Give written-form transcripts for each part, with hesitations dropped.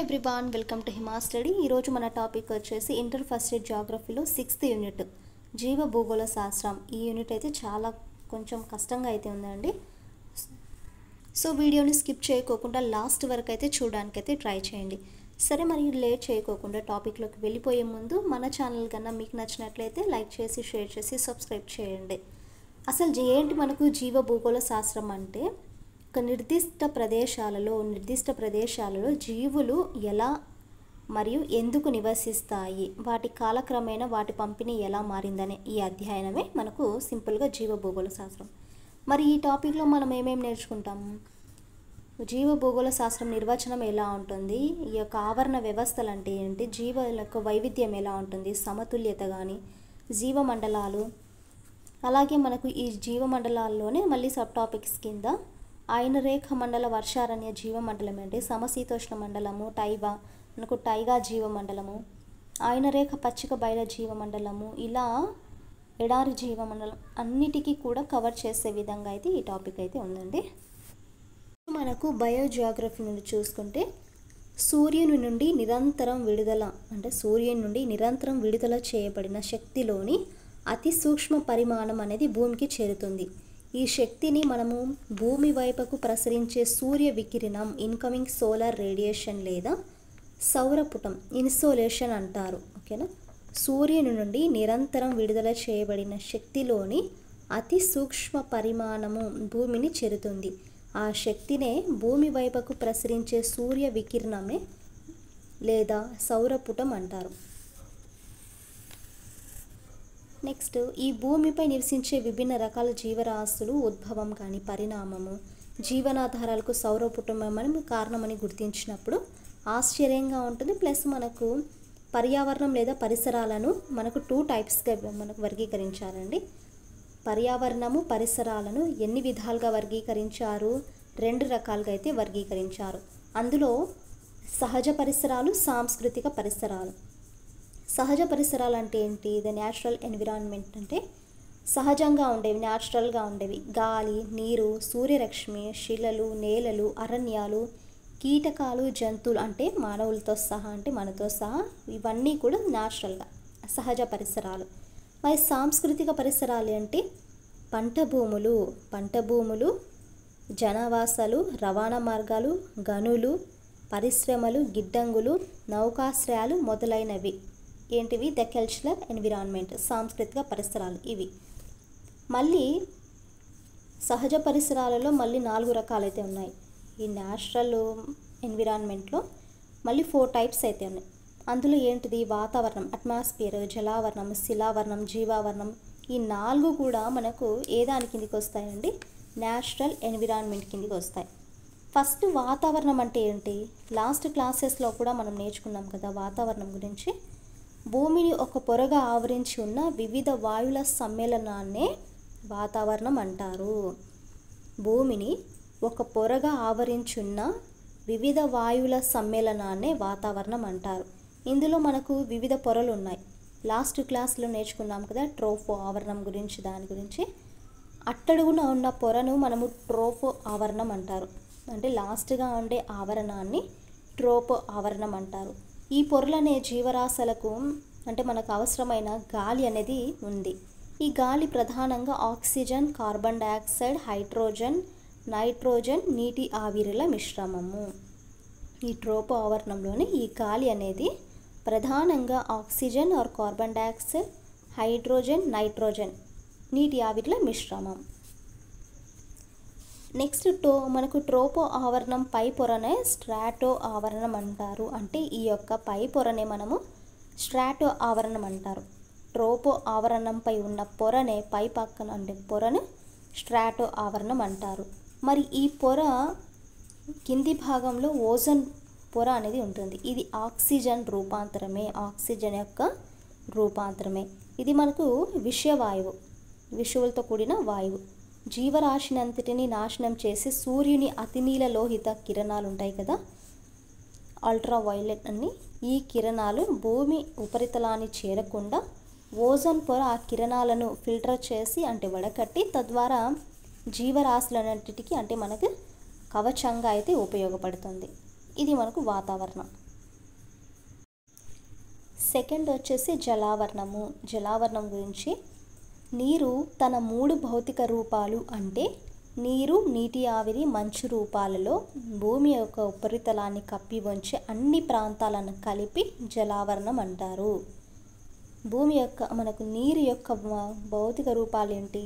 Everyone, welcome to Hima study. ఈరోజు మన topic వచ్చేసి ఇంటర్ ఫస్ట్ ఇయర్ జాగ్రఫీలో 6th యూనిట్ జీవ భూగోళ శాస్త్రం. ఈ యూనిట్ అయితే చాలా కొంచెం కష్టంగా అయితే ఉందండి. సో వీడియోని స్కిప్ చేయకోకుండా లాస్ట్ వరకు అయితే చూడడానికి అయితే ట్రై చేయండి. సరే, మరి లేట్ చేయకోకుండా టాపిక్లోకి వెళ్ళిపోయే ముందు మన ఛానల్ కన్నా మీకు నచ్చినట్లయితే లైక్ చేసి, షేర్ చేసి, సబ్స్క్రైబ్ చేయండి. అసలు ఏంటి మనకు జీవ భూగోళ శాస్త్రం అంటే, ఒక నిర్దిష్ట ప్రదేశాలలో జీవులు ఎలా మరియు ఎందుకు నివసిస్తాయి, వాటి కాలక్రమేణా వాటి పంపిణీ ఎలా మారిందనే ఈ అధ్యయనమే మనకు సింపుల్గా జీవ భూగోళ శాస్త్రం. మరి ఈ టాపిక్లో మనం ఏమేమి నేర్చుకుంటాము? జీవ భూగోళ శాస్త్రం నిర్వచనం ఎలా ఉంటుంది, ఈ యొక్క ఆవరణ వ్యవస్థలు అంటే ఏంటి, జీవుల యొక్క వైవిధ్యం ఎలా ఉంటుంది, సమతుల్యత కానీ, జీవమండలాలు, అలాగే మనకు ఈ జీవమండలాల్లోనే మళ్ళీ సబ్ టాపిక్స్ కింద ఆయనరేఖ మండల వర్షారణ్య జీవమండలం ఏంటి, సమశీతోష్ణ మండలము, టైగా జీవమండలము, ఆయనరేఖ పచ్చిక బయల జీవమండలము, ఇలా ఎడారి జీవమండలం అన్నిటికీ కూడా కవర్ చేసే విధంగా అయితే ఈ టాపిక్ అయితే ఉందండి. మనకు బయోజియోగ్రఫీ నుండి చూసుకుంటే సూర్యుని నుండి నిరంతరం విడుదల చేయబడిన శక్తిలోని అతి సూక్ష్మ పరిమాణం అనేది భూమికి చేరుతుంది. ఈ శక్తిని మనము భూమి వైపుకు ప్రసరించే సూర్య వికిరణం, ఇన్కమింగ్ సోలార్ రేడియేషన్ లేదా సౌరపుటం, ఇన్సోలేషన్ అంటారు. ఓకేనా? సూర్యుని నుండి నిరంతరం విడుదల చేయబడిన శక్తిలోని అతి సూక్ష్మ పరిమాణము భూమిని చేరుతుంది. ఆ శక్తినే భూమి వైపుకు ప్రసరించే సూర్య వికిరణమే లేదా సౌరపుటం అంటారు. నెక్స్ట్, ఈ భూమిపై నివసించే విభిన్న రకాల జీవరాశులు ఉద్భవం కానీ, పరిణామము, జీవనాధారాలకు సౌరపుటమని కారణమని గుర్తించినప్పుడు ఆశ్చర్యంగా ఉంటుంది. ప్లస్ మనకు పర్యావరణం లేదా పరిసరాలను మనకు 2 టైప్స్గా మనకు వర్గీకరించారండి. పర్యావరణము, పరిసరాలను ఎన్ని విధాలుగా వర్గీకరించారు? 2 రకాలుగా అయితే వర్గీకరించారు. అందులో సహజ పరిసరాలు, సాంస్కృతిక పరిసరాలు. సహజ పరిసరాలు అంటే ఏంటి? ద న్యాచురల్ ఎన్విరాన్మెంట్ అంటే సహజంగా ఉండేవి, న్యాచురల్గా ఉండేవి. గాలి, నీరు, సూర్యరశ్మి, శిలలు, నేలలు, అరణ్యాలు, కీటకాలు, జంతువులు అంటే మానవులతో సహా, అంటే మనతో సహా, ఇవన్నీ కూడా న్యాచురల్గా సహజ పరిసరాలు. మరి సాంస్కృతిక పరిసరాలు అంటే పంట భూములు, జనావాసాలు, రవాణా మార్గాలు, గనులు, పరిశ్రమలు, గిడ్డంగులు, నౌకాశ్రయాలు మొదలైనవి ఏంటివి? ద కల్చరల్ ఎన్విరాన్మెంట్, సాంస్కృతిక పరిసరాలు ఇవి. మళ్ళీ సహజ పరిసరాలలో మళ్ళీ 4 రకాలైతే ఉన్నాయి. ఈ న్యాచురల్ ఎన్విరాన్మెంట్లో మళ్ళీ 4 టైప్స్ అయితే ఉన్నాయి. అందులో ఏంటిది? వాతావరణం, అట్మాస్ఫియర్, జలావరణం, శిలావరణం, జీవావరణం. ఈ 4 కూడా మనకు ఏ దాని కిందికి వస్తాయండి? న్యాచురల్ ఎన్విరాన్మెంట్ కిందికి వస్తాయి. ఫస్ట్ వాతావరణం అంటే ఏంటి? లాస్ట్ క్లాసెస్లో కూడా మనం నేర్చుకున్నాం కదా వాతావరణం గురించి. భూమిని ఒక పొరగా ఆవరించి ఉన్న వివిధ వాయువుల సమ్మేళనాన్నే వాతావరణం అంటారు. భూమిని ఒక పొరగా ఆవరించున్న వివిధ వాయువుల సమ్మేళనాన్నే వాతావరణం అంటారు. ఇందులో మనకు వివిధ పొరలు ఉన్నాయి. లాస్ట్ క్లాస్లో నేర్చుకున్నాం కదా ట్రోపో ఆవరణం గురించి. దాని గురించి అట్టడుగున ఉన్న పొరను మనము ట్రోపో ఆవరణం అంటారు. అంటే లాస్ట్గా ఉండే ఆవరణాన్ని ట్రోపో ఆవరణం అంటారు. ఈ పొరలనే జీవరాశులకు అంటే మనకు అవసరమైన గాలి అనేది ఉంది. ఈ గాలి ప్రధానంగా oxygen, carbon dioxide, hydrogen, nitrogen, నీటి ఆవిరిల మిశ్రమము. ఈ ట్రోపో ఆవరణంలోని ఈ గాలి అనేది ప్రధానంగా oxygen or carbon dioxide, hydrogen, nitrogen, నీటి ఆవిరిల మిశ్రమం. నెక్స్ట్ మనకు ట్రోపో ఆవరణం పై పొరనే స్ట్రాటో ఆవరణం అంటారు. అంటే ఈ యొక్క పై పొరనే మనము స్ట్రాటో ఆవరణం అంటారు. ట్రోపో ఆవరణంపై ఉన్న పొరనే పై పక్కన అంటే పొరను స్ట్రాటో ఆవరణం అంటారు. మరి ఈ పొర కింది భాగంలో ఓజోన్ పొర అనేది ఉంటుంది. ఇది ఆక్సిజన్ యొక్క రూపాంతరమే. ఇది మనకు విషువులతో కూడిన వాయువు. జీవరాశిని అంతటిని నాశనం చేసి సూర్యుని అతినీల లోహిత కిరణాలు ఉంటాయి కదా, అల్ట్రావైలెట్ అని. ఈ కిరణాలు భూమి ఉపరితలాన్ని చేరకుండా ఓజోన్ పొర ఆ కిరణాలను ఫిల్టర్ చేసి అంటే వడకట్టి తద్వారా జీవరాశులన్నిటికీ అంటే మనకు కవచంగా అయితే ఉపయోగపడుతుంది. ఇది మనకు వాతావరణం. సెకండ్ వచ్చేసి జలావరణము. జలావరణం గురించి, నీరు తన 3 భౌతిక రూపాలు అంటే నీరు, నీటి ఆవిరి, మంచు రూపాలలో భూమి యొక్క ఉపరితలాన్ని కప్పి ఉంచే అన్ని ప్రాంతాలను కలిపి జలావరణం అంటారు. భూమి యొక్క మనకు నీరు యొక్క భౌతిక రూపాలు ఏంటి?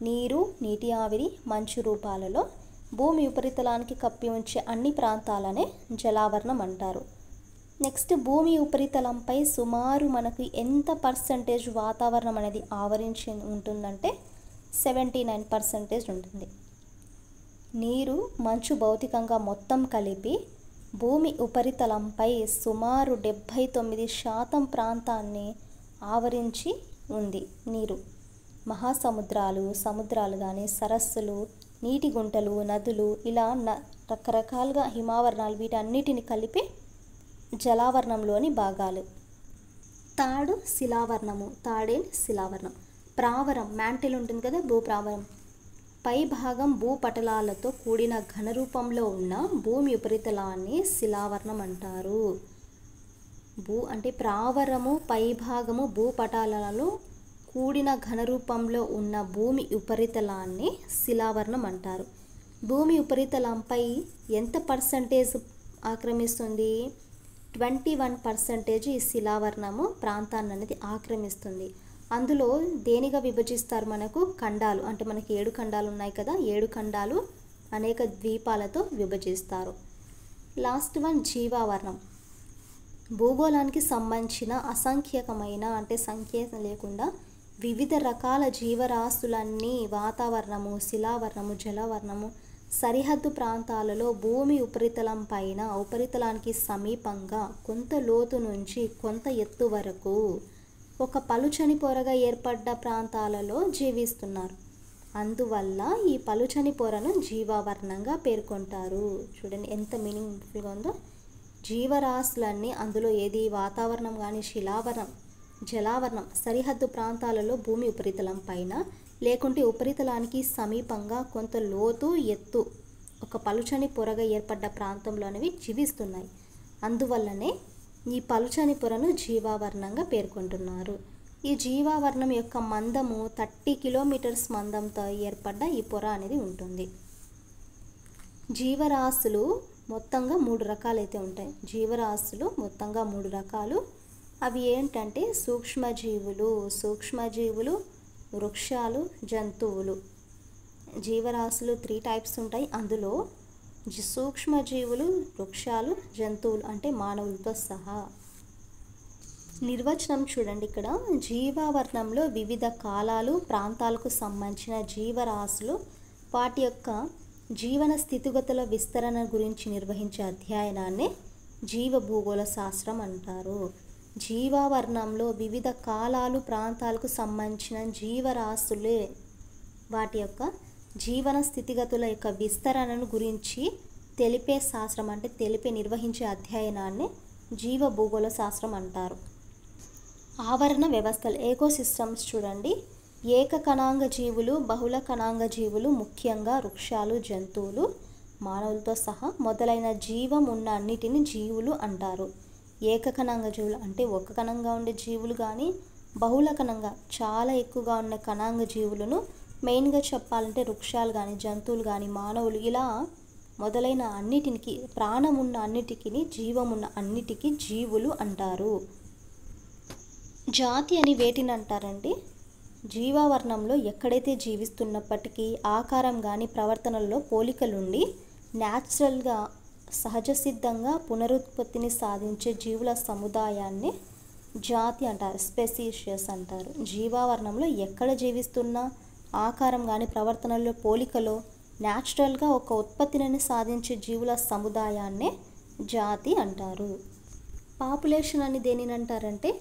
నీరు, నీటి ఆవిరి, మంచు రూపాలలో భూమి ఉపరితలానికి కప్పి ఉంచే అన్ని ప్రాంతాలనే జలావరణం అంటారు. నెక్స్ట్, భూమి ఉపరితలంపై సుమారు మనకు ఎంత పర్సంటేజ్ వాతావరణం అనేది ఆవరించి ఉంటుందంటే 79% ఉంటుంది. నీరు, మంచు భౌతికంగా మొత్తం కలిపి భూమి ఉపరితలంపై సుమారు 79% ప్రాంతాన్ని ఆవరించి ఉంది నీరు. మహాసముద్రాలు, సముద్రాలు కానీ, సరస్సులు, నీటి గుంటలు, నదులు, ఇలా రకరకాలుగా హిమావరణాలు, వీటన్నిటిని కలిపి జలావరణంలోని భాగాలు. థర్డ్ శిలావరణము. థర్డ్ అండ్ శిలావరణం. ప్రావరం, మ్యాంటిల్ ఉంటుంది కదా, భూప్రావరం. పై భాగం భూపటలాలతో కూడిన ఘనరూపంలో ఉన్న భూమి ఉపరితలాన్ని శిలావరణం అంటారు. భూ అంటే ప్రావరము, పై భాగము భూపటలాలలో కూడిన ఘనరూపంలో ఉన్న భూమి ఉపరితలాన్ని శిలావరణం అంటారు. భూమి ఉపరితలంపై ఎంత పర్సంటేజ్ ఆక్రమిస్తుంది? 21% ఈ శిలావరణము ప్రాంతాన్ని అనేది ఆక్రమిస్తుంది. అందులో దేనిగా విభజిస్తారు? మనకు ఖండాలు, అంటే మనకి 7 ఖండాలు ఉన్నాయి కదా, 7 ఖండాలు అనేక ద్వీపాలతో విభజిస్తారు. Last one జీవావరణం. భూగోళానికి సంబంధించిన అసంఖ్యాకమైన, అంటే సంఖ్య లేకుండా వివిధ రకాల జీవరాశులన్నీ వాతావరణము, శిలావరణము, జలవరణము సరిహద్దు ప్రాంతాలలో భూమి ఉపరితలం పైన, ఉపరితలానికి సమీపంగా కొంత లోతు నుంచి కొంత ఎత్తు వరకు ఒక పలుచని పొరగా ఏర్పడ్డ ప్రాంతాలలో జీవిస్తున్నారు. అందువల్ల ఈ పలుచని పొరను జీవావరణంగా పేర్కొంటారు. చూడండి ఎంత మీనింగ్ఫుల్గా ఉందో. జీవరాశులన్నీ అందులో ఏది వాతావరణం కానీ, శిలావరణం, జలావరణం సరిహద్దు ప్రాంతాలలో భూమి ఉపరితలం పైన, లేకుంటే ఉపరితలానికి సమీపంగా కొంత లోతు, ఎత్తు, ఒక పలుచని పొరగా ఏర్పడ్డ ప్రాంతంలో అనేవి జీవిస్తున్నాయి. అందువల్లనే ఈ పలుచని పొరను జీవావరణంగా పేర్కొంటున్నారు. ఈ జీవావరణం యొక్క మందము 30 కిలోమీటర్స్ మందంతో ఏర్పడ్డ ఈ పొర అనేది ఉంటుంది. జీవరాశులు మొత్తంగా 3 రకాలైతే ఉంటాయి. జీవరాశులు మొత్తంగా 3 రకాలు. అవి ఏంటంటే సూక్ష్మజీవులు, వృక్షాలు, జంతువులు. జీవరాశులు 3 టైప్స్ ఉంటాయి. అందులో సూక్ష్మజీవులు, వృక్షాలు, జంతువులు అంటే మానవులతో సహా. నిర్వచనం చూడండి ఇక్కడ. జీవావరణంలో వివిధ కాలాలు, ప్రాంతాలకు సంబంధించిన జీవరాశులు వాటి యొక్క జీవన స్థితిగతుల విస్తరణ గురించి నిర్వహించే అధ్యయనాన్ని జీవ భూగోళ శాస్త్రం అంటారు. జీవావరణంలో వివిధ కాలాలు, ప్రాంతాలకు సంబంధించిన జీవరాశులే వాటి యొక్క జీవన స్థితిగతుల యొక్క విస్తరణను గురించి తెలిపే శాస్త్రం, అంటే నిర్వహించే అధ్యయనాన్ని జీవ భూగోళ శాస్త్రం అంటారు. ఆవరణ వ్యవస్థలు, ఎకోసిస్టమ్స్ చూడండి. ఏకకణాంగ జీవులు, బహుళ కణాంగ జీవులు, ముఖ్యంగా వృక్షాలు, జంతువులు, మానవులతో సహా మొదలైన జీవం ఉన్న అన్నిటిని జీవులు అంటారు. ఏకకణాంగ జీవులు అంటే ఒక కణంగా ఉండే జీవులు కానీ, బహుళ కణంగా చాలా ఎక్కువగా ఉన్న కణాంగ జీవులను, మెయిన్గా చెప్పాలంటే వృక్షాలు కానీ, జంతువులు కానీ, మానవులు, ఇలా మొదలైన అన్నిటికి, ప్రాణం ఉన్న అన్నిటికీ, జీవం ఉన్న అన్నిటికీ జీవులు అంటారు. జాతి అని వేటిని అంటారంటే, జీవావరణంలో ఎక్కడైతే జీవిస్తున్నప్పటికీ ఆకారం కానీ, ప్రవర్తనల్లో పోలికలుండి న్యాచురల్గా, సహజ సిద్ధంగా పునరుత్పత్తిని సాధించే జీవుల సముదాయాన్ని జాతి అంటారు, స్పెసీషియస్ అంటారు. జీవావరణంలో ఎక్కడ జీవిస్తున్నా ఆకారం కానీ, ప్రవర్తనలో పోలికలో న్యాచురల్గా ఒక ఉత్పత్తిని సాధించే జీవుల సముదాయాన్నే జాతి అంటారు. పాపులేషన్ అని దేనిని అంటారంటే,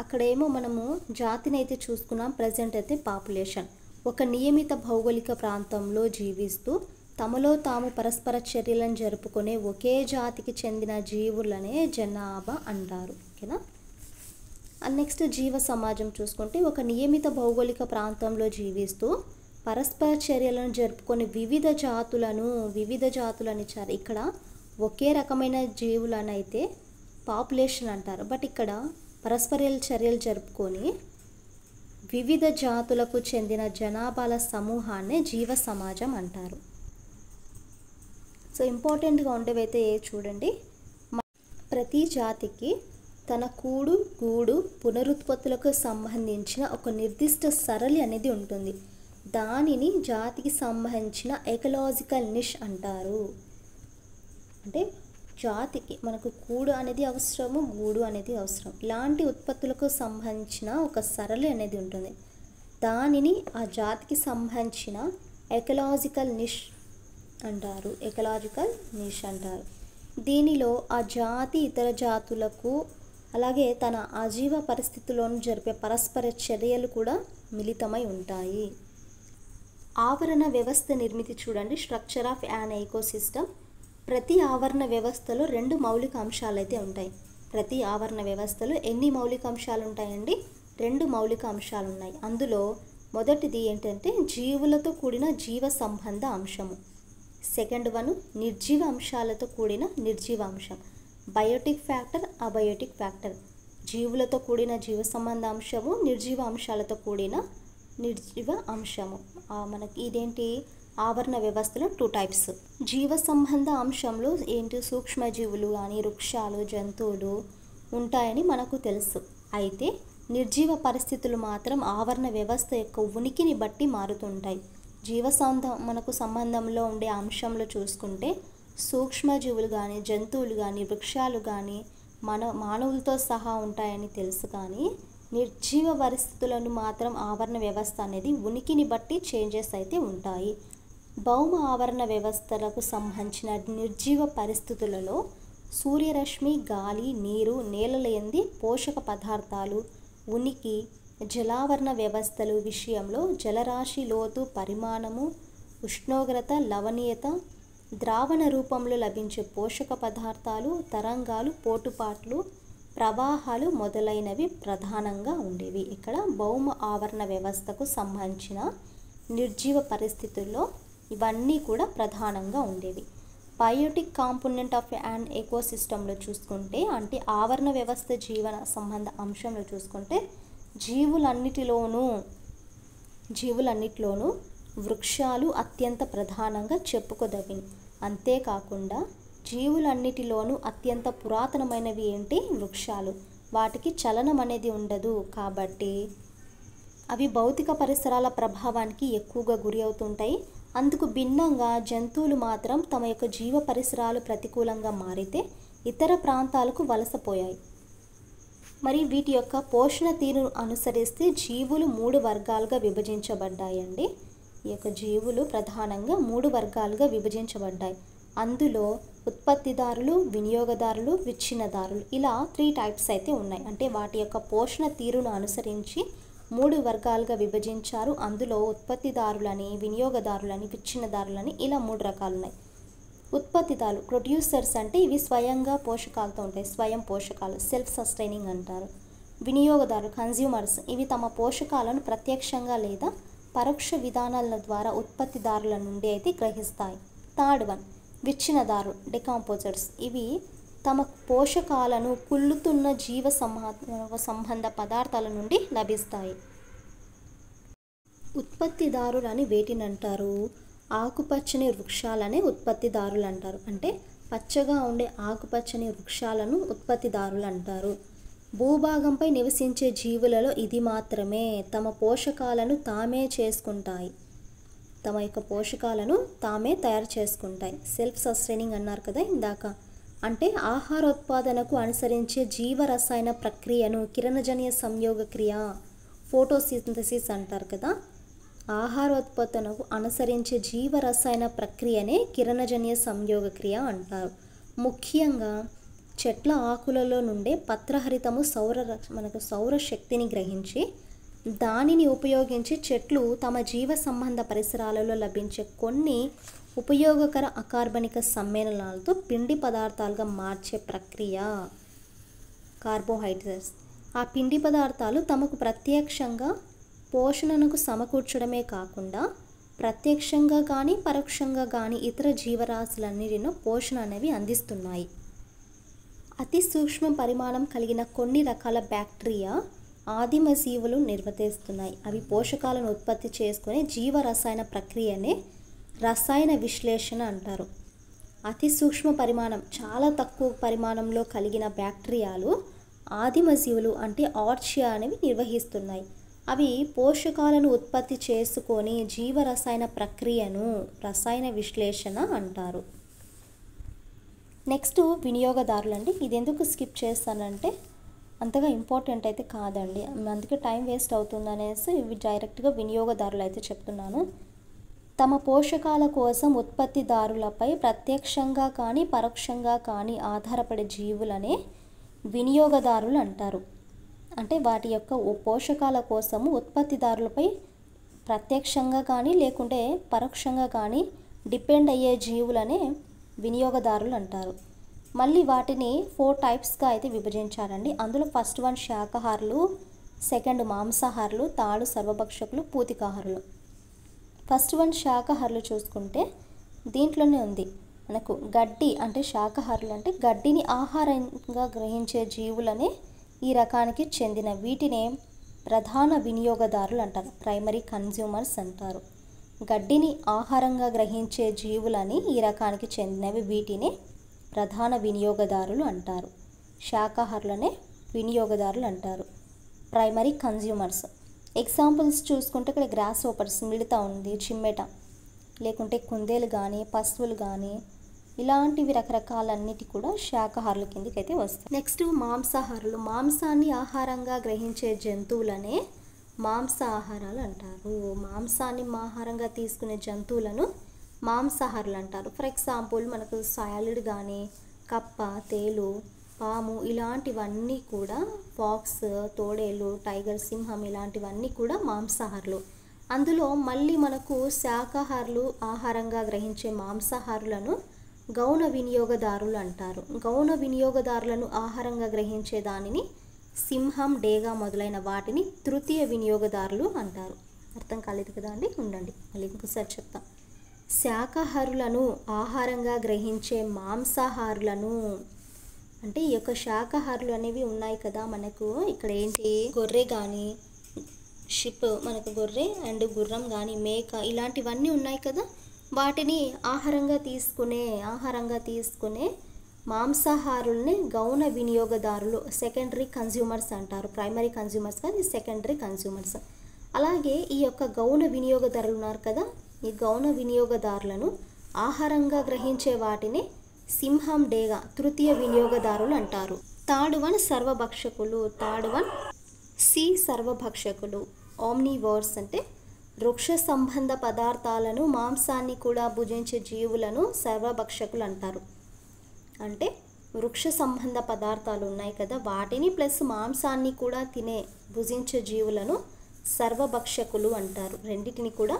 అక్కడేమో మనము జాతిని అయితే చూసుకున్నాం, ప్రజెంట్ అయితే పాపులేషన్. ఒక నియమిత భౌగోళిక ప్రాంతంలో జీవిస్తూ తమలో తాము పరస్పర చర్యలను జరుపుకునే ఒకే జాతికి చెందిన జీవులనే జనాభా అంటారు. ఓకేనా. నెక్స్ట్ జీవ సమాజం చూసుకుంటే, ఒక నియమిత భౌగోళిక ప్రాంతంలో జీవిస్తూ పరస్పర చర్యలను జరుపుకొని వివిధ జాతులను ఇచ్చారు. ఇక్కడ ఒకే రకమైన జీవులనైతే పాపులేషన్ అంటారు. బట్ ఇక్కడ పరస్పర చర్యలు జరుపుకొని వివిధ జాతులకు చెందిన జనాభాల సమూహాన్ని జీవ సమాజం అంటారు. సో ఇంపార్టెంట్గా ఉండేవైతే చూడండి. ప్రతి జాతికి తన కూడు గూడు పునరుత్పత్తులకు సంబంధించిన ఒక నిర్దిష్ట సరళి అనేది ఉంటుంది. దానిని జాతికి సంబంధించిన ఎకలాజికల్ నిష్ అంటారు. అంటే జాతికి మనకు కూడు అనేది అవసరము, గూడు అనేది అవసరం. ఇలాంటి ఉత్పత్తులకు సంబంధించిన ఒక సరళి అనేది ఉంటుంది. దానిని ఆ జాతికి సంబంధించిన ఎకలాజికల్ నిష్ అంటారు. ఎకలాజికల్ నిష్ అంటారు. దీనిలో ఆ జాతి ఇతర జాతులకు అలాగే తన ఆజీవ పరిస్థితుల్లోనూ జరిపే పరస్పర చర్యలు కూడా మిళితమై ఉంటాయి. ఆవరణ వ్యవస్థ నిర్మితి చూడండి. Structure of an ecosystem. ప్రతి ఆవరణ వ్యవస్థలో 2 మౌలిక అంశాలు అయితే ఉంటాయి. ప్రతి ఆవరణ వ్యవస్థలో ఎన్ని మౌలిక అంశాలు ఉంటాయండి? 2 మౌలిక అంశాలు ఉన్నాయి. అందులో మొదటిది ఏంటంటే జీవులతో కూడిన జీవ సంబంధ అంశము. సెకండ్ వన్ నిర్జీవ అంశాలతో కూడిన నిర్జీవ అంశం. Biotic factor, abiotic factor. జీవులతో కూడిన జీవ సంబంధ అంశము, నిర్జీవ అంశాలతో కూడిన నిర్జీవ అంశము. మనకి ఇదేంటి ఆవరణ వ్యవస్థలో 2 టైప్స్. జీవ సంబంధ అంశంలో ఏంటి సూక్ష్మజీవులు కానీ వృక్షాలు జంతువులు ఉంటాయని మనకు తెలుసు. అయితే నిర్జీవ పరిస్థితులు మాత్రం ఆవరణ వ్యవస్థ యొక్క ఉనికిని బట్టి మారుతుంటాయి. మనకు సంబంధంలో ఉండే అంశంలో చూసుకుంటే సూక్ష్మజీవులు కానీ జంతువులు కానీ వృక్షాలు కానీ మానవులతో సహా ఉంటాయని తెలుసు. కానీ నిర్జీవ పరిస్థితులను మాత్రం ఆవరణ వ్యవస్థ అనేది ఉనికిని బట్టి చేంజెస్ అయితే ఉంటాయి. భౌమ ఆవరణ వ్యవస్థలకు సంబంధించిన నిర్జీవ పరిస్థితులలో సూర్యరశ్మి, గాలి, నీరు, నేలల యందు పోషక పదార్థాలు ఉనికి, జలావరణ వ్యవస్థలు విషయంలో జలరాశి లోతు, పరిమాణము, ఉష్ణోగ్రత, లవణీయత, ద్రావణ రూపంలో లభించే పోషక పదార్థాలు, తరంగాలు, పోటుపాట్లు, ప్రవాహాలు మొదలైనవి ప్రధానంగా ఉండేవి. ఇక్కడ భౌమ ఆవరణ వ్యవస్థకు సంబంధించిన నిర్జీవ పరిస్థితుల్లో ఇవన్నీ కూడా ప్రధానంగా ఉండేవి. బయోటిక్ కాంపోనెంట్ ఆఫ్ యాన్ ఎకోసిస్టంలో చూసుకుంటే అంటే ఆవరణ వ్యవస్థ జీవన సంబంధ అంశంలో చూసుకుంటే జీవులన్నిటిలోనూ వృక్షాలు అత్యంత ప్రధానంగా చెప్పుకోదగినవి. అంతేకాకుండా జీవులన్నిటిలోనూ అత్యంత పురాతనమైనవి ఏంటి? వృక్షాలు. వాటికి చలనం అనేది ఉండదు కాబట్టి అవి భౌతిక పరిసరాల ప్రభావానికి ఎక్కువగా గురి అవుతుంటాయి. అందుకు భిన్నంగా జంతువులు మాత్రం తమ యొక్క జీవ పరిసరాలు ప్రతికూలంగా మారితే ఇతర ప్రాంతాలకు వలసపోయాయి. మరి వీటి యొక్క పోషణ తీరును అనుసరిస్తే జీవులు 3 వర్గాలుగా విభజించబడ్డాయండి. ఈ యొక్క జీవులు ప్రధానంగా 3 వర్గాలుగా విభజించబడ్డాయి. అందులో ఉత్పత్తిదారులు, వినియోగదారులు, విచ్ఛిన్నదారులు ఇలా 3 టైప్స్ అయితే ఉన్నాయి. అంటే వాటి యొక్క పోషణ తీరును అనుసరించి 3 వర్గాలుగా విభజించారు. అందులో ఉత్పత్తిదారులని, వినియోగదారులని, విచ్ఛిన్నదారులని ఇలా 3 రకాలు ఉన్నాయి. ఉత్పత్తిదారులు ప్రొడ్యూసర్స్ అంటే ఇవి స్వయంగా పోషకాలతో ఉంటాయి, స్వయం పోషకాలు, సెల్ఫ్ సస్టైనింగ్ అంటారు. వినియోగదారులు కన్జ్యూమర్స్ ఇవి తమ పోషకాలను ప్రత్యక్షంగా లేదా పరోక్ష విధానాల ద్వారా ఉత్పత్తిదారుల నుండి అయితే గ్రహిస్తాయి. థర్డ్ వన్ విచ్ఛిన్నదారులు డెకంపోజర్స్ ఇవి తమ పోషకాలను కుళ్ళుతున్న జీవ సంబంధ పదార్థాల నుండి లభిస్తాయి. ఉత్పత్తిదారులు అని వేటిని అంటారు? ఆకుపచ్చని వృక్షాలనే ఉత్పత్తిదారులు అంటారు. అంటే పచ్చగా ఉండే ఆకుపచ్చని వృక్షాలను ఉత్పత్తిదారులు అంటారు. భూభాగంపై నివసించే జీవులలో ఇది మాత్రమే తమ పోషకాలను తామే చేసుకుంటాయి. తమ యొక్క పోషకాలను తామే తయారు చేసుకుంటాయి. సెల్ఫ్ సస్టైనింగ్ అన్నారు కదా ఇందాక. అంటే ఆహారోత్పాదనకు అనుసరించే జీవరసాయన ప్రక్రియను కిరణజన్య సంయోగ క్రియ, ఫోటోసింథసిస్ అంటారు కదా. ఆహారోత్పత్తునకు అనుసరించే జీవరసాయన ప్రక్రియనే కిరణజన్య సంయోగ క్రియ అంటారు. ముఖ్యంగా చెట్ల ఆకులలో నుండే పత్రహరితము సౌరశక్తిని గ్రహించి దానిని ఉపయోగించి చెట్లు తమ జీవ సంబంధ పరిసరాలలో లభించే కొన్ని ఉపయోగకర అకార్బనిక సమ్మేళనాలతో పిండి పదార్థాలుగా మార్చే ప్రక్రియ కార్బోహైడ్రేట్స్. ఆ పిండి పదార్థాలు తమకు ప్రత్యక్షంగా పోషణకు సమకూర్చడమే కాకుండా ప్రత్యక్షంగా కానీ పరోక్షంగా కానీ ఇతర జీవరాశులన్నిటిలో పోషణ అనేవి అందిస్తున్నాయి. అతి సూక్ష్మ పరిమాణం కలిగిన కొన్ని రకాల బ్యాక్టీరియా ఆదిమ జీవులు నిర్వర్తిస్తున్నాయి. అవి పోషకాలను ఉత్పత్తి చేసుకునే జీవ రసాయన ప్రక్రియనే రసాయన విశ్లేషణ అంటారు. అతి సూక్ష్మ పరిమాణం, చాలా తక్కువ పరిమాణంలో కలిగిన బ్యాక్టీరియాలు ఆదిమ జీవులు అంటే ఆర్చియా అనేవి నిర్వహిస్తున్నాయి. అవి పోషకాలను ఉత్పత్తి చేసుకొని జీవ రసాయన ప్రక్రియను రసాయన విశ్లేషణ అంటారు. నెక్స్ట్ వినియోగదారులు అండి. ఇది ఎందుకు స్కిప్ చేస్తానంటే అంతగా ఇంపార్టెంట్ అయితే కాదండి, అందుకే టైం వేస్ట్ అవుతుందనేసి ఇవి డైరెక్ట్గా వినియోగదారులు అయితే చెప్తున్నాను. తమ పోషకాల కోసం ఉత్పత్తిదారులపై ప్రత్యక్షంగా కానీ పరోక్షంగా కానీ ఆధారపడే జీవులనే వినియోగదారులు అంటారు. అంటే వాటి యొక్క పోషకాల కోసము ఉత్పత్తిదారులపై ప్రత్యక్షంగా కానీ లేకుంటే పరోక్షంగా కానీ డిపెండ్ అయ్యే జీవులనే వినియోగదారులు అంటారు. మళ్ళీ వాటిని 4 టైప్స్గా అయితే విభజించారండి. అందులో ఫస్ట్ వన్ శాకాహారులు, సెకండ్ మాంసాహారులు, థర్డ్ సర్వభక్షకులు, పూతికాహారులు. ఫస్ట్ వన్ శాకాహారులు చూసుకుంటే దీంట్లోనే ఉంది మనకు గడ్డి, అంటే శాకాహారులు అంటే గడ్డిని ఆహారంగా గ్రహించే జీవులనే ఈ రకానికి చెందిన వీటినే ప్రధాన వినియోగదారులు అంటారు, ప్రైమరీ కన్జ్యూమర్స్ అంటారు. గడ్డిని ఆహారంగా గ్రహించే జీవులని ఈ రకానికి చెందినవి వీటిని ప్రధాన వినియోగదారులు అంటారు. శాకాహారులనే వినియోగదారులు అంటారు, ప్రైమరీ కన్జ్యూమర్స్. ఎగ్జాంపుల్స్ చూసుకుంటే ఇక్కడ గ్రాస్ హోపర్స్, మిడత ఉంది, చిమ్మెట, లేకుంటే కుందేలు కానీ పశువులు కానీ ఇలాంటివి రకరకాలన్నిటి కూడా శాకాహారుల కిందకి అయితే వస్తాయి. నెక్స్ట్ మాంసాహారులు. మాంసాన్ని ఆహారంగా గ్రహించే జంతువులనే మాంసాహారాలు అంటారు. మాంసాన్ని ఆహారంగా తీసుకునే జంతువులను మాంసాహారులు అంటారు. ఫర్ ఎగ్జాంపుల్ మనకు సాలిడ్ కానీ కప్ప, తేలు, పాము ఇలాంటివన్నీ కూడా, ఫాక్స్, తోడేలు, టైగర్, సింహం ఇలాంటివన్నీ కూడా మాంసాహారులు. అందులో మళ్ళీ మనకు శాకాహారులు ఆహారంగా గ్రహించే మాంసాహారులను గౌణ వినియోగదారులు అంటారు. గౌణ వినియోగదారులను ఆహారంగా గ్రహించే దానిని సింహం, డేగ మొదలైన వాటిని తృతీయ వినియోగదారులు అంటారు. అర్థం కాలేదు కదా అండి, ఉండండి మళ్ళీ ఇంకోసారి చెప్తా. శాకాహారులను ఆహారంగా గ్రహించే మాంసాహారులను అంటే ఈ యొక్క శాకాహారులు అనేవి ఉన్నాయి కదా మనకు. ఇక్కడ ఏంటి, గొర్రె కానీ షిప్, మనకు గొర్రె అండ్ గుర్రం కానీ మేక ఇలాంటివన్నీ ఉన్నాయి కదా, వాటిని ఆహారంగా తీసుకునే మాంసాహారుల్ని గౌణ వినియోగదారులు, సెకండరీ కన్జ్యూమర్స్ అంటారు. ప్రైమరీ కన్జ్యూమర్స్ కాదు, సెకండరీ కన్జ్యూమర్స్. అలాగే ఈ యొక్క గౌణ వినియోగదారులు ఉన్నారు కదా, ఈ గౌణ వినియోగదారులను ఆహారంగా గ్రహించే వాటిని సింహం, డేగ తృతీయ వినియోగదారులు అంటారు. థర్డ్ వన్ సర్వభక్షకులు. థర్డ్ వన్ సర్వభక్షకులు, ఆమ్నివర్స్ అంటే వృక్ష సంబంధ పదార్థాలను, మాంసాన్ని కూడా భుజించే జీవులను సర్వభక్షకులు అంటారు. అంటే వృక్ష సంబంధ పదార్థాలు ఉన్నాయి కదా, వాటిని ప్లస్ మాంసాన్ని కూడా భుజించే జీవులను సర్వభక్షకులు అంటారు. రెండింటిని కూడా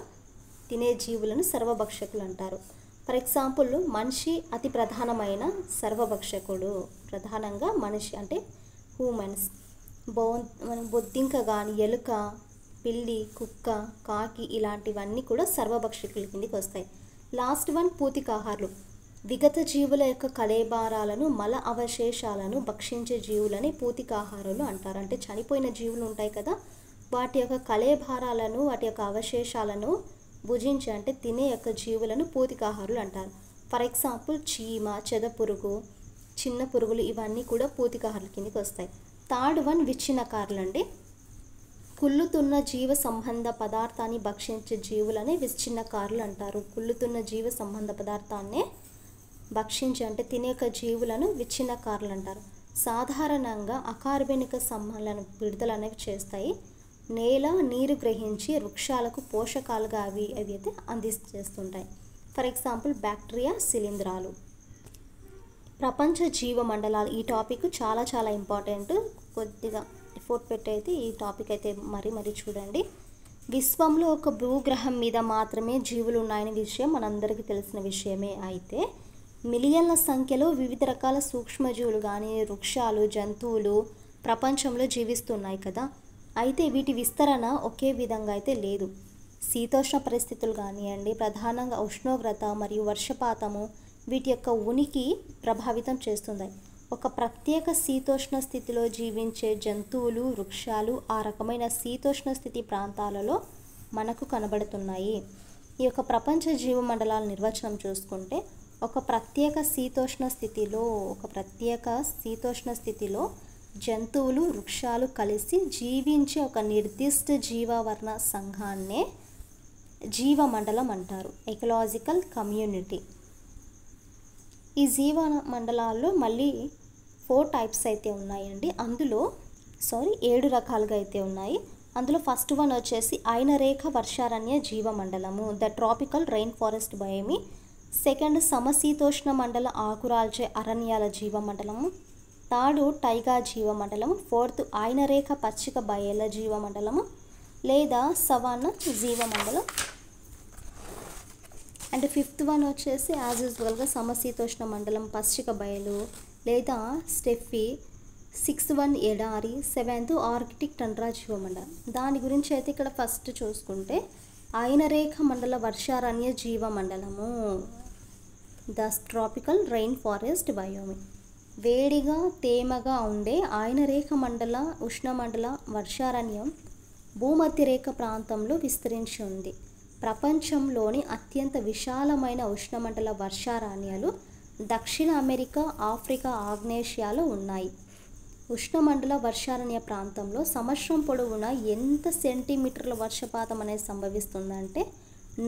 తినే జీవులను సర్వభక్షకులు అంటారు. ఫర్ ఎగ్జాంపుల్ మనిషి అతి ప్రధానమైన సర్వభక్షకుడు. ప్రధానంగా మనిషి అంటే హ్యూమన్స్. బొద్దింక కానీ, ఎలుక, పిల్లి, కుక్క, కాకి ఇలాంటివన్నీ కూడా సర్వభక్షకుల కిందికి వస్తాయి. లాస్ట్ వన్ పూతికాహారులు. విగత జీవుల యొక్క కళేబారాలను, మల అవశేషాలను భక్షించే జీవులని పూతికాహారులు అంటారు. అంటే చనిపోయిన జీవులు ఉంటాయి కదా, వాటి యొక్క కళేబారాలను, వాటి యొక్క అవశేషాలను భుజించి అంటే తినే యొక్క జీవులను పూతికాహారులు అంటారు. ఫర్ ఎగ్జాంపుల్ చీమ, చెదపురుగు, చిన్న పురుగులు ఇవన్నీ కూడా పూతికాహారుల కిందకి వస్తాయి. థర్డ్ వన్ విచ్ఛిన్నకారులు అండి. కుళ్ళుతున్న జీవ సంబంధ పదార్థాన్ని భక్షించే జీవులనే విచ్ఛిన్నకారులు అంటారు. కుళ్ళుతున్న జీవ సంబంధ పదార్థాన్నే భక్షించి అంటే తినే యొక్క జీవులను విచ్ఛిన్నకారులు అంటారు. సాధారణంగా అకార్బనిక సంబంధాలను విడుదల అనేవి చేస్తాయి. నేల, నీరు గ్రహించి వృక్షాలకు పోషకాలుగా అవి అయితే అందిస్తుంటాయి. ఫర్ ఎగ్జాంపుల్ బ్యాక్టీరియా, శిలీంధ్రాలు. ప్రపంచ జీవ మండలాలు. ఈ టాపిక్ చాలా చాలా ఇంపార్టెంట్. కొద్దిగా ఎఫోర్ట్ పెట్టి అయితే ఈ టాపిక్ అయితే మరీ చూడండి. విశ్వంలో ఒక భూగ్రహం మీద మాత్రమే జీవులు ఉన్నాయనే విషయం మనందరికీ తెలిసిన విషయమే. అయితే మిలియన్ల సంఖ్యలో వివిధ రకాల సూక్ష్మజీవులు కానీ, వృక్షాలు, జంతువులు ప్రపంచంలో జీవిస్తున్నాయి కదా. అయితే వీటి విస్తరణ ఒకే విధంగా అయితే లేదు. శీతోష్ణ పరిస్థితులు కానివ్వండి, ప్రధానంగా ఉష్ణోగ్రత మరియు వర్షపాతము వీటి యొక్క ఉనికి ప్రభావితం చేస్తుంది. ఒక ప్రత్యేక శీతోష్ణ స్థితిలో జీవించే జంతువులు, వృక్షాలు ఆ రకమైన శీతోష్ణ స్థితి ప్రాంతాలలో మనకు కనబడుతున్నాయి. ఈ యొక్క ప్రపంచ జీవమండలాల నిర్వచనం చూసుకుంటే ఒక ప్రత్యేక శీతోష్ణ స్థితిలో జంతువులు, వృక్షాలు కలిసి జీవించే ఒక నిర్దిష్ట జీవవర్ణ సంఘాన్నే జీవమండలం అంటారు, ఎకలాజికల్ కమ్యూనిటీ. ఈ జీవ మండలాల్లో మళ్ళీ 4 టైప్స్ అయితే ఉన్నాయండి. 7 రకాలుగా అయితే ఉన్నాయి. అందులో ఫస్ట్ వన్ వచ్చేసి ఐనరేఖ వర్షారణ్య జీవమండలము, the tropical rain forest biome. Second సమశీతోష్ణ మండల ఆకురాల్చే అరణ్యాల జీవమండలము. థర్డ్ టైగా జీవమండలము. ఫోర్త్ ఐనరేఖ పచ్చిక బయళ్ళ జీవమండలము లేదా సవాన్నా జీవమండలం. అండ్ ఫిఫ్త్ వన్ వచ్చేసి యాజ్ యూజువల్గా సమశీతోష్ణ మండలం పచ్చిక బయలు లేదా స్టెఫీ. 6th వన్ ఎడారి. 7th Arctic tundra జీవమండలం. దాని గురించి అయితే ఇక్కడ ఫస్ట్ చూసుకుంటే ఐనరేఖ మండల వర్షారణ్య జీవమండలము, ద ట్రాపికల్ రెయిన్ ఫారెస్ట్ బయోమి. వేడిగా తేమగా ఉండే ఐనరేఖ మండల ఉష్ణమండల వర్షారణ్యం భూమధ్యరేఖ ప్రాంతంలో విస్తరించి ఉంది. ప్రపంచంలోని అత్యంత విశాలమైన ఉష్ణమండల వర్షారణ్యాలు దక్షిణ అమెరికా, ఆఫ్రికా, ఆగ్నేషియాలో ఉన్నాయి. ఉష్ణమండల వర్షారణ్య ప్రాంతంలో సంవత్సరం పొడవునా ఎంత సెంటీమీటర్ల వర్షపాతం అనేది సంభవిస్తుందంటే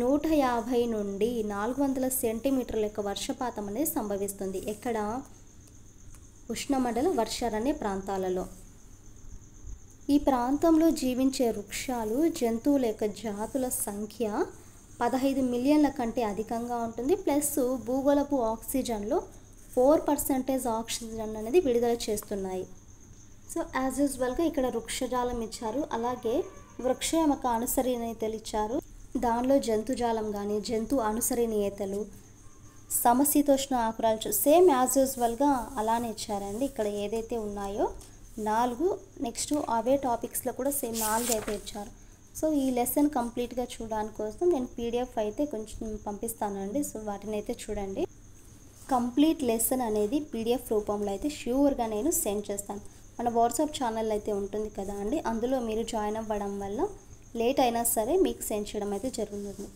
150 నుండి 400 సెంటీమీటర్ల యొక్క వర్షపాతం అనేది సంభవిస్తుంది. ఎక్కడ? ఉష్ణమండల వర్షారణ్య ప్రాంతాలలో. ఈ ప్రాంతంలో జీవించే వృక్షాలు, జంతువుల యొక్క జాతుల సంఖ్య 15 మిలియన్ల కంటే అధికంగా ఉంటుంది. ప్లస్ భూగోళపు ఆక్సిజన్లో 4% ఆక్సిజన్ అనేది విడుదల చేస్తున్నాయి. సో యాజ్ యూజువల్గా ఇక్కడ వృక్షజాలం ఇచ్చారు, అలాగే వృక్ష యొక్క అనుసరణీయతలు ఇచ్చారు. దానిలో జంతుజాలం కానీ జంతు అనుసరణీయతలు, సమశీతోష్ణ ఆకురాలు సేమ్ యాజ్ యూజువల్గా అలానే ఇచ్చారండి. ఇక్కడ ఏదైతే ఉన్నాయో 4, నెక్స్ట్ అవే టాపిక్స్లో కూడా సేమ్ 4 అయితే ఇచ్చారు. సో ఈ లెసన్ కంప్లీట్గా చూడడానికి కోసం నేను పీడిఎఫ్ అయితే కొంచెం పంపిస్తానండి. సో వాటిని అయితే చూడండి. కంప్లీట్ లెసన్ అనేది పీడిఎఫ్ రూపంలో అయితే ష్యూర్గా నేను సెండ్ చేస్తాను. మన వాట్సాప్ ఛానల్ అయితే ఉంటుంది కదా అండి, అందులో మీరు జాయిన్ అవ్వడం వల్ల లేట్ అయినా సరే మీకు సెండ్ చేయడం అయితే జరుగుతుంది.